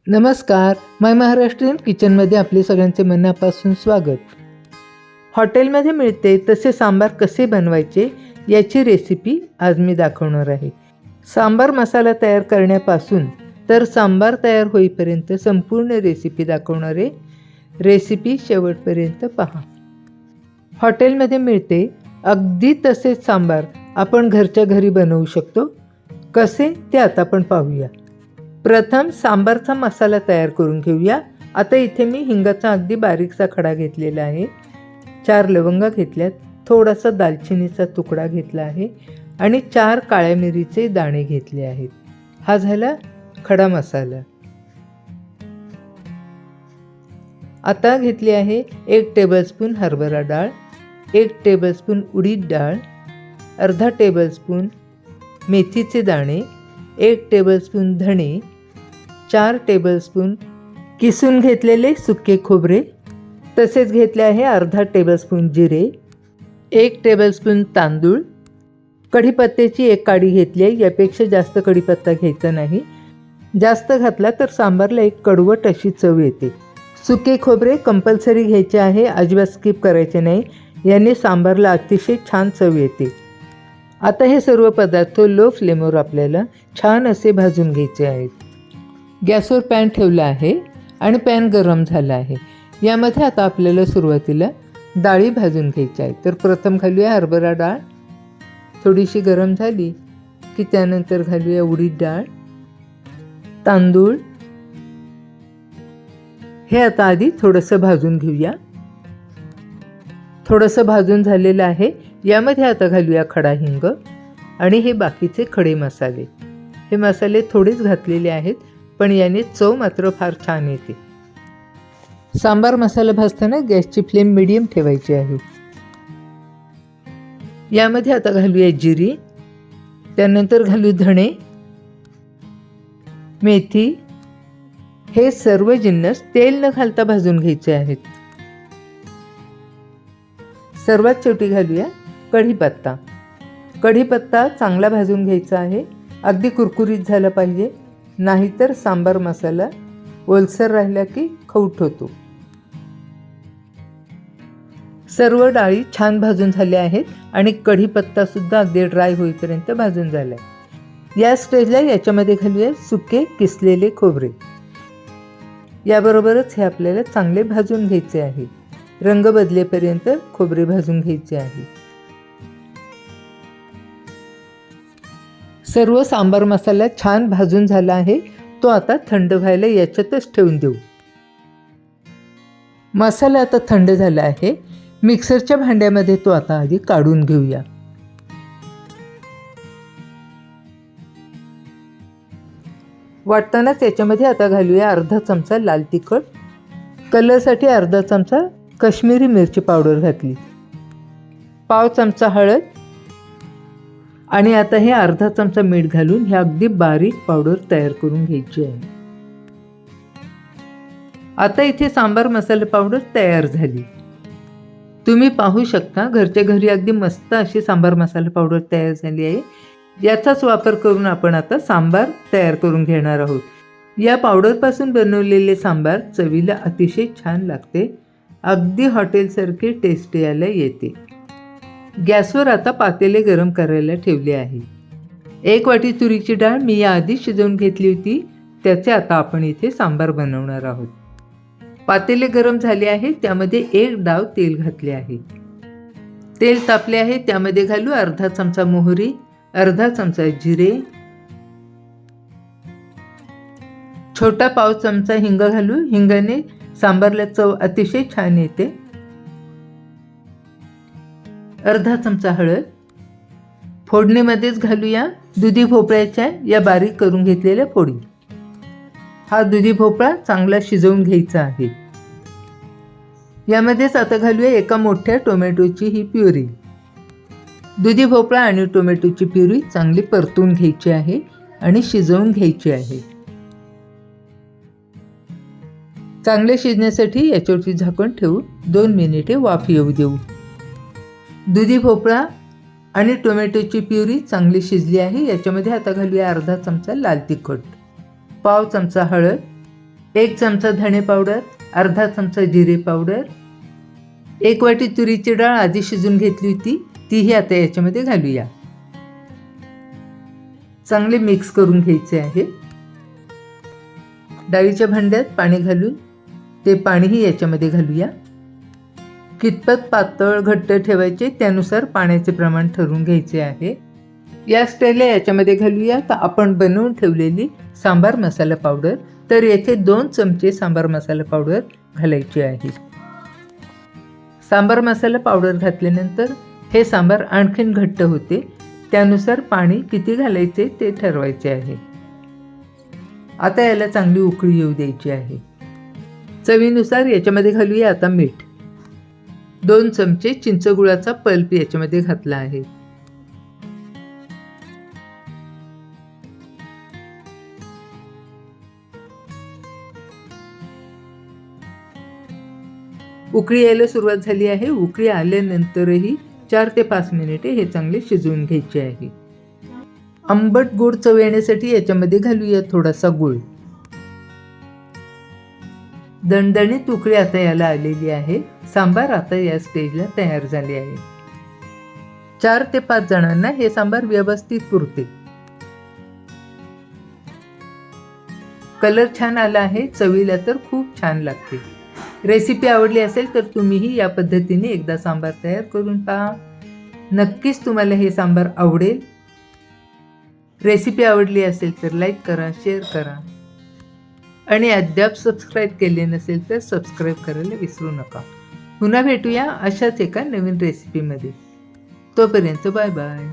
नमस्कार, माय महाराष्ट्रीयन किचनमध्ये आपले सगळ्यांचे मनापासून स्वागत. हॉटेलमध्ये मिळते तसे सांबार कसे बनवायचे याची रेसिपी आज मी दाखवणार आहे. सांबार मसाला तयार करण्यापासून तर सांबार तयार होईपर्यंत संपूर्ण रेसिपी दाखवणार आहे. रेसिपी शेवटपर्यंत पहा. हॉटेलमध्ये मिळते अगदी तसेच सांबार आपण घरच्या घरी बनवू शकतो. कसे ते आता आपण पाहूया. प्रथम सांबारचा मसाला तयार करून घेऊया. आता इथे मी हिंगाचा अगदी बारीकसा खडा घेतलेला आहे. 4 लवंगा घेतल्यात, थोडासा दालचिनीचा तुकडा घेतला आहे आणि 4 काळ्या मिरीचे दाणे घेतले आहेत. हा झाला खडा मसाला. आता घेतली आहे 1 टेबलस्पून हरभरा डाळ, 1 टेबलस्पून उडीद डाळ, अर्धा टेबलस्पून मेथीचे दाणे, 1 टेबलस्पून धणे, 4 टेबलस्पून किसून घेतलेले सुके खोबरे, तसेच घेतले आहे अर्धा टेबलस्पून जिरे, 1 टेबलस्पून तांदूळ, कढीपत्त्याची 1 काडी घेतली आहे. यापेक्षा जास्त कढीपत्ता घ्यायचा नाही. जास्त घातला तर सांबारला एक कडवट अशी चव येते. सुके खोबरे कंपल्सरी घ्यायचे आहे, अजिबात स्किप करायचे नाही. याने सांबारला अतिशय छान चव येते. आता हे सर्व पदार्थ लो फ्लेमवर आपल्याला छान असे भाजून घ्यायचे आहेत. गॅसवर पॅन ठेवला आहे आणि पॅन गरम झाला आहे. यामध्ये आता आपल्याला सुरुवातीला डाळी भाजून घ्यायच्या आहेत. तर प्रथम घालूया हरभरा डाळ. थोडीशी गरम झाली की त्यानंतर घालूया उडीद डाळ, तांदूळ. हे आता आधी थोडंसं भाजून घेऊया. थोडंसं भाजून झालेलं आहे. यामध्ये आता घालूया खडा हिंग आणि हे बाकीचे खडे मसाले. हे मसाले थोडेच घातलेले आहेत, पण याने चव मात्र फार छान येते. सांबार मसाला भाजताना गॅसची फ्लेम मीडियम ठेवायची आहे. यामध्ये आता घालूया जिरी, त्यानंतर घालू धणे, मेथी. हे सर्व जिन्नस तेल न घालता भाजून घ्यायचे आहेत. सर्वात शेवटी घालूया कढीपत्ता. कढीपत्ता चांगला भाजून घ्यायचा आहे. अगदी कुरकुरीत झाला पाहिजे, नाहीतर सांबार मसाला ओलसर राहिला की खवट होतो. सर्व डाळी छान भाजून झाल्या आहेत आणि कढीपत्ता सुद्धा अगदी ड्राय होईपर्यंत भाजून झाला आहे. या स्टेजला याच्यामध्ये घालूया सुके किसलेले खोबरे. याबरोबरच हे आपल्याला चांगले भाजून घ्यायचे आहे. रंग बदलेपर्यंत खोबरे भाजून घ्यायचे आहे. सर्व सांबार मसाला छान भाजून झाला आहे. तो आता थंड व्हायला याच्यातच ठेवून देऊ. मसाला आता थंड झाला आहे. मिक्सरच्या भांड्यामध्ये तो आता आधी काढून घेऊया. वाटतानाच याच्यामध्ये आता घालूया अर्धा चमचा लाल तिखट. कलरसाठी अर्धा चमचा काश्मीरी मिरची पावडर घातली, पाव चमचा हळद आणि आता हे अर्धा चमचा मीठ घालून हे अगदी बारीक पावडर तयार करून घ्यायची आहे. आता इथे सांबार मसाला पावडर तयार झाली. तुम्ही पाहू शकता घरच्या घरी अगदी मस्त अशी सांबार मसाला पावडर तयार झाली आहे. याचाच वापर करून आपण आता सांबार तयार करून घेणार आहोत. या पावडरपासून बनवलेले सांबार चवीला अतिशय छान लागते. अगदी हॉटेलसारखे टेस्ट यायला येते. गॅसवर आता पातेले गरम करायला ठेवले आहे. 1 वाटी तुरीची डाळ मी याआधी शिजवून घेतली होती. त्याचे आता आपण इथे सांबार बनवणार आहोत. पातेले गरम झाले आहे. त्यामध्ये 1 डाव तेल घातले आहे. तेल तापले आहे. त्यामध्ये घालू अर्धा चमचा मोहरी, अर्धा चमचा जिरे, छोटा पाव चमचा हिंग घालू. हिंगाने सांबारला चव अतिशय छान येते. अर्धा चमचा हळद. फोडणीमध्येच घालूया दुधी भोपळ्याच्या या बारीक करून घेतलेल्या फोडी. हा दुधी भोपळा चांगला शिजवून घ्यायचा आहे. यामध्येच आता घालूया 1 मोठ्या टोमॅटोची ही प्युरी. दुधी भोपळा आणि टोमॅटोची प्युरी चांगली परतून घ्यायची आहे आणि शिजवून घ्यायची आहे. चांगले शिजण्यासाठी याच्यावरती झाकण ठेवून 2 मिनिटे वाफ येऊ देऊ. दुधी भोपळा आणि टोमॅटोची प्युरी चांगली शिजली आहे. याच्यामध्ये आता घालूया अर्धा चमचा लाल तिखट, पाव चमचा हळद, 1 चमचा धणे पावडर, अर्धा चमचा जिरे पावडर, 1 वाटी तुरीची डाळ आधी शिजून घेतली होती तीही आता याच्यामध्ये घालूया. चांगले मिक्स करून घ्यायचे आहे. डाळीच्या भांड्यात पाणी घालून ते पाणीही याच्यामध्ये घालूया. कितपत पातळ घट्ट ठेवायचे त्यानुसार पाण्याचे प्रमाण ठरवून घ्यायचे आहे. या स्टेजला याच्यामध्ये घालूया तर आपण बनवून ठेवलेली सांबार मसाला पावडर. तर येथे 2 चमचे सांबार मसाला पावडर घालायची आहे. सांबार मसाला पावडर घातल्यानंतर हे सांबार आणखीन घट्ट होते, त्यानुसार पाणी किती घालायचे ते ठरवायचे आहे. आता याला चांगली उकळी येऊ द्यायची आहे. चवीनुसार याच्यामध्ये घालूया आता मीठ. 2 चमचे चिंचगुळाचा पल्प याच्यामध्ये घातला आहे. उकळी यायला सुरुवात झाली आहे. उकळी आल्यानंतरही 4 ते 5 मिनिटे हे चांगले शिजवून घ्यायचे आहे. आंबट गोड चव येण्यासाठी याच्यामध्ये घालूया थोडासा गूळ. दणदणीत उकळी आता याला आलेली आहे. सांबार आता या स्टेजला तयार झाले आहे. 4 ते 5 जणांना हे सांबार व्यवस्थित पुरते. कलर छान आला आहे, चवीला तर खूप छान लागते. रेसिपी आवडली असेल तर तुम्हीही या पद्धतीने एकदा सांबार तयार करून पहा. नक्कीच तुम्हाला हे सांबार आवडेल. रेसिपी आवडली असेल तर लाईक करा, शेअर करा आणि अद्याप सबस्क्राईब केले नसेल तर सबस्क्राईब करायला विसरू नका. पुन्हा भेटूया अशाच एका नवीन रेसिपीमध्ये. तोपर्यंत बाय बाय.